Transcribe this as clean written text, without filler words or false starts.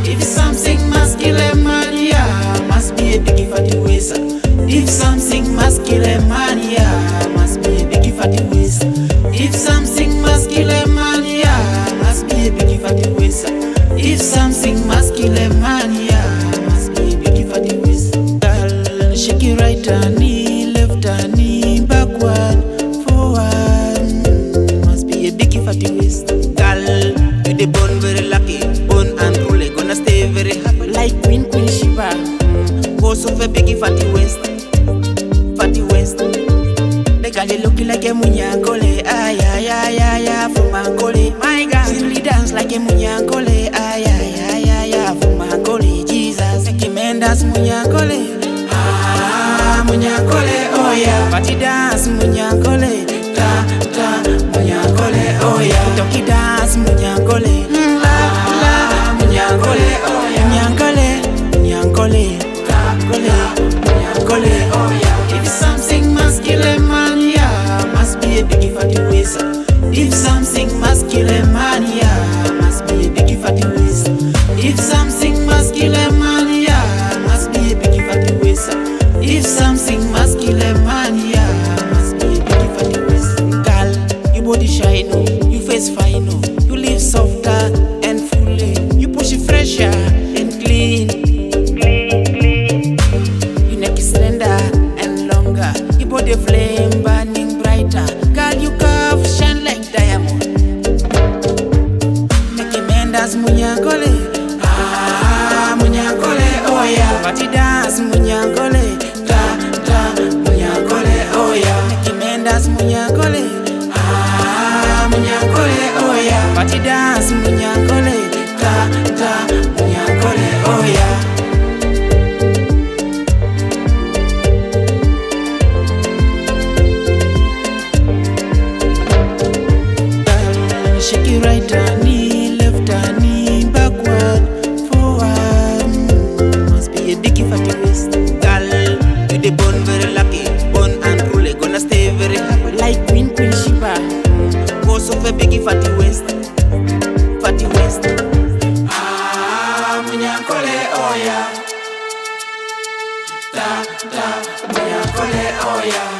If something must kill a man, yeah, must be a big fatty waste. If something must kill a man, yeah, must be a big fatty waste. If something must kill a man, yeah, must be a big fatty waste. Girl, shake it right knee, left knee, backward, forward. Must be a big fatty waste. Girl, you the born very lucky, born and rule, gonna stay very happy like Queen Shiba. Boss of a big fatty waist. The girl is looking like a munyangole, ay ay ay ay ay from Angole. My girl, she really dance like a munyangole, ay ay ay ay ay from Angole. Jesus, make him dance munyangole, ah munyangole, oh yeah. Party dance munyangole, ta ta munyangole, oh yeah. Toki dance munyangole, la la munyangole, oh yeah. Munyangole, munyangole, ta munyangole, oh yeah. If something must kill a man, yeah, must be a big fatty waste. If something must kill a man, yeah, must be a big fatty waste. If something must kill a man, yeah, must be a big fatty waste. If something must kill a man, yeah, must be a big fatty waste. Girl, your body shine, oh, you face fine, oh, you live softer and fully, you push it fresher and clean. Your neck is slender, your body flame burning brighter. Girl, you curve shine like diamond. Make a man dance munyangole, ah munyangole, oh yeah. Party dance munyangole, ta ta munyangole, oh yeah. Make a man dance munyangole, ah munyangole, oh yeah. Party dance munyangole, ta ta munyangole, oh yeah. Shake it right knee, left knee, backward, forward. Must be a big fatty waist. Girl, you the born very lucky, born and rule, gonna stay very happy like Queen Shiba. Boss of a big fatty waist, fatty waist. Ah, munyangole, oh yeah. Ta ta, munyangole, oh yeah.